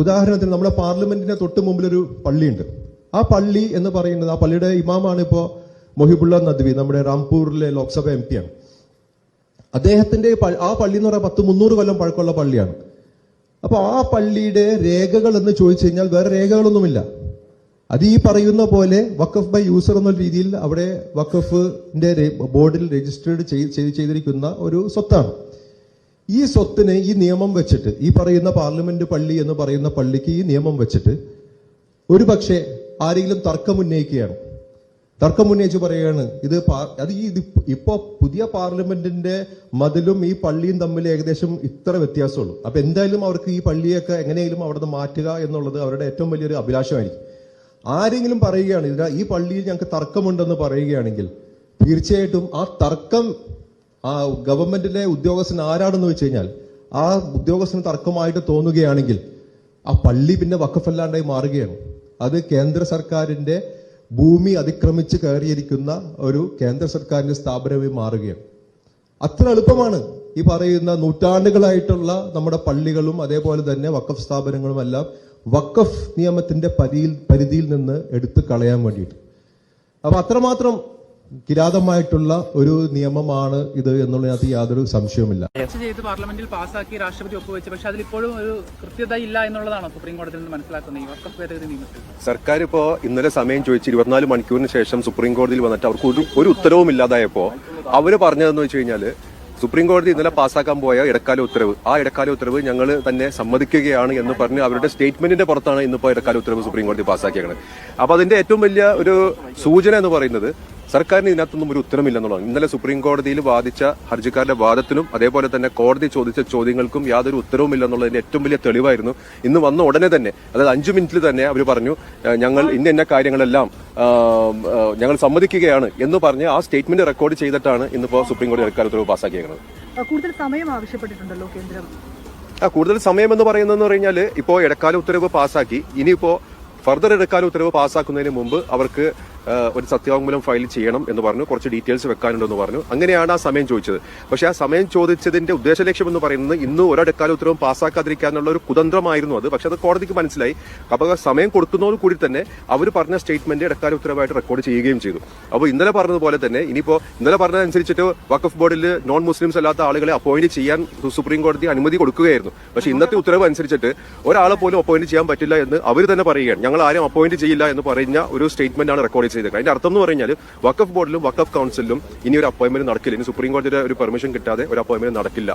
ഉദാഹരണത്തിന് നമ്മുടെ പാർലമെന്റിന്റെ തൊട്ട് മുമ്പിലൊരു പള്ളിയുണ്ട്. ആ പള്ളി എന്ന് പറയുന്നത്, ആ പള്ളിയുടെ ഇമാമാണ് ഇപ്പോ മൊഹിബുള്ള നദ്വി, നമ്മുടെ റാംപൂരിലെ ലോക്സഭ MP ആണ്. അദ്ദേഹത്തിന്റെ ആ പള്ളി എന്ന് പറയുന്നത് 300 കൊല്ലം പഴക്കമുള്ള പള്ളിയാണ്. അപ്പൊ ആ പള്ളിയുടെ രേഖകൾ എന്ന് ചോദിച്ചു കഴിഞ്ഞാൽ വേറെ രേഖകളൊന്നുമില്ല. അത് ഈ പറയുന്ന പോലെ വഖഫ് ബൈ യൂസർ എന്ന രീതിയിൽ അവിടെ വഖഫിന്റെ ബോർഡിൽ രജിസ്റ്റേർഡ് ചെയ്തിരിക്കുന്ന ഒരു സ്വത്താണ്. ഈ സ്വത്തിന് ഈ നിയമം വെച്ചിട്ട്, ഈ പറയുന്ന പാർലമെന്റ് പള്ളി എന്ന് പറയുന്ന പള്ളിക്ക് ഈ നിയമം വെച്ചിട്ട് ഒരു പക്ഷേ ആരെങ്കിലും തർക്കം ഉന്നയിച്ച് പറയുകയാണ് ഇപ്പോ പുതിയ പാർലമെന്റിന്റെ മതിലും ഈ പള്ളിയും തമ്മിൽ ഏകദേശം ഇത്ര വ്യത്യാസമുള്ളൂ. അപ്പൊ എന്തായാലും അവർക്ക് ഈ പള്ളിയൊക്കെ എങ്ങനെയെങ്കിലും അവിടെ നിന്ന് മാറ്റുക എന്നുള്ളത് അവരുടെ ഏറ്റവും വലിയൊരു അഭിലാഷമായിരിക്കും. ആരെങ്കിലും പറയുകയാണ് ഈ പള്ളിയിൽ ഞങ്ങൾക്ക് തർക്കമുണ്ടെന്ന് പറയുകയാണെങ്കിൽ തീർച്ചയായിട്ടും ആ തർക്കം ആ ഗവൺമെന്റിലെ ഉദ്യോഗസ്ഥൻ ആരാണെന്ന് വെച്ച് കഴിഞ്ഞാൽ ആ ഉദ്യോഗസ്ഥന് തർക്കമായിട്ട് തോന്നുകയാണെങ്കിൽ ആ പള്ളി പിന്നെ വഖഫല്ലാണ്ടായി മാറുകയാണ്. അത് കേന്ദ്ര സർക്കാരിന്റെ ഭൂമി അതിക്രമിച്ച് കയറിയിരിക്കുന്ന ഒരു കേന്ദ്ര സർക്കാരിന്റെ സ്ഥാപനമായി മാറുകയാണ്. അത്ര എളുപ്പമാണ് ഈ പറയുന്ന നൂറ്റാണ്ടുകളായിട്ടുള്ള നമ്മുടെ പള്ളികളും അതേപോലെ തന്നെ വഖഫ് സ്ഥാപനങ്ങളും എല്ലാം വഖഫ് നിയമത്തിന്റെ പരിധിയിൽ നിന്ന് എടുത്തു കളയാൻ വേണ്ടിയിട്ട്. അപ്പൊ അത്രമാത്രം കിരാതമായിട്ടുള്ള ഒരു നിയമമാണ് ഇത് എന്നുള്ളതിനകത്ത് യാതൊരു സംശയവുമില്ല. ചെയ്ത് പാർലമെന്റിൽ പാസ്സാക്കി രാഷ്ട്രപതി ഒപ്പുവെച്ചു, പക്ഷെ അതിലിപ്പോഴും ഒരു കൃത്യത ഇല്ല എന്നുള്ളതാണ് സുപ്രീം കോടതിയിൽ നിന്ന് മനസ്സിലാക്കുന്നത്. ഈ വഖഫ് ഭേദഗതി നിയമത്തിൽ സർക്കാർ ഇപ്പോ ഇന്നലെ സമയം ചോദിച്ച് 24 മണിക്കൂറിന് ശേഷം സുപ്രീം കോടതിയിൽ വന്നിട്ട് അവർക്ക് ഒരു ഉത്തരവും ഇല്ലാതായപ്പോ അവര് പറഞ്ഞതെന്ന് വെച്ച് കഴിഞ്ഞാല് സുപ്രീം കോടതി ഇന്നലെ പാസ്സാക്കാൻ പോയ ഇടക്കാല ഉത്തരവ് ഞങ്ങൾ തന്നെ സമ്മതിക്കുകയാണ് എന്ന് പറഞ്ഞ് അവരുടെ സ്റ്റേറ്റ്മെന്റിന്റെ പുറത്താണ് ഇന്നിപ്പോ ഇടക്കാല ഉത്തരവ് സുപ്രീം കോടതി പാസ്സാക്കിയത്. അപ്പൊ അതിന്റെ ഏറ്റവും വലിയ ഒരു സൂചന എന്ന് പറയുന്നത് സർക്കാരിന് ഇതിനകത്തൊന്നും ഒരു ഉത്തരമില്ലെന്നുള്ളതാണ്. ഇന്നലെ സുപ്രീം കോടതിയിൽ വാദിച്ച ഹർജിക്കാരുടെ വാദത്തിനും അതേപോലെ തന്നെ കോടതി ചോദിച്ച ചോദ്യങ്ങൾക്കും യാതൊരു ഉത്തരവുമില്ലെന്നുള്ളതിന്റെ ഏറ്റവും വലിയ തെളിവായിരുന്നു. ഇന്ന് വന്ന ഉടനെ തന്നെ, അതായത് 5 മിനിറ്റിൽ തന്നെ അവർ പറഞ്ഞു ഞങ്ങൾ ഇന്ന കാര്യങ്ങളെല്ലാം ഞങ്ങൾ സമ്മതിക്കുകയാണ് എന്ന് പറഞ്ഞ് ആ സ്റ്റേറ്റ്മെന്റ് റെക്കോർഡ് ചെയ്തിട്ടാണ് ഇന്നിപ്പോ സുപ്രീം കോടതി ഇടക്കാല ഉത്തരവ് പാസ്സാക്കിയത്. കൂടുതൽ സമയം ആവശ്യപ്പെട്ടിട്ടുണ്ടല്ലോ കേന്ദ്രം. കൂടുതൽ സമയം എന്ന് പറയുന്നതെന്ന് പറഞ്ഞാൽ ഇപ്പോ ഇടക്കാല ഉത്തരവ് പാസ്സാക്കി, ഇനിയിപ്പോ ഫർദർ ഇടക്കാല ഉത്തരവ് പാസ്സാക്കുന്നതിന് മുമ്പ് അവർക്ക് ഒരു സത്യവാങ്മൂലം ഫയൽ ചെയ്യണം എന്ന് പറഞ്ഞു, കുറച്ച് ഡീറ്റെയിൽസ് വെക്കാനുണ്ടെന്ന് പറഞ്ഞു. അങ്ങനെയാണ് ആ സമയം ചോദിച്ചത്. പക്ഷെ ആ സമയം ചോദിച്ചതിന്റെ ഉദ്ദേശലക്ഷ്യം എന്ന് പറയുന്നത് ഇന്ന് ഒരിടക്കാല ഉത്തരവും പാസ്സാക്കാതിരിക്കാനുള്ള ഒരു കുതന്ത്രമായിരുന്നു അത്. പക്ഷെ അത് കോടതിക്ക് മനസ്സിലായി. അപ്പോൾ സമയം കൊടുക്കുന്നതോട് കൂടി തന്നെ അവർ പറഞ്ഞ സ്റ്റേറ്റ്മെന്റ് ഇടക്കാല ഉത്തരവായിട്ട് റെക്കോർഡ് ചെയ്യുകയും ചെയ്തു. അപ്പോൾ ഇന്നലെ പറഞ്ഞതുപോലെ തന്നെ ഇന്നലെ പറഞ്ഞതനുസരിച്ചിട്ട് വഖഫ് ബോർഡിൽ നോൺ മുസ്ലിംസ് അല്ലാത്ത ആളുകളെ അപ്പോയിന്റ് ചെയ്യാൻ സുപ്രീം കോടതി അനുമതി കൊടുക്കുകയായിരുന്നു. പക്ഷെ ഇന്നത്തെ ഉത്തരവ് അനുസരിച്ചിട്ട് ഒരാളെ പോലും അപ്പോയിന്റ് ചെയ്യാൻ പറ്റില്ല എന്ന് അവർ തന്നെ പറയുകയാണ്. ഞങ്ങൾ ആരും അപ്പോയിന്റ് ചെയ്യില്ല എന്ന് പറഞ്ഞ ഒരു സ്റ്റേറ്റ്മെന്റ് ആണ് റെക്കോർഡ് ചെയ്തത്. അതിന്റെ അർത്ഥം എന്ന് പറഞ്ഞാൽ വഖഫ് ബോർഡിലും വഖഫ് കൗൺസിലും ഇനി ഒരു അപ്പോയിന്റ്മെന്റ് നടക്കില്ല. ഇനി സുപ്രീം കോടതിയുടെ ഒരു പെർമിഷൻ കിട്ടാതെ ഒരു അപ്പോയിന്റ്മെന്റ് നടക്കില്ല.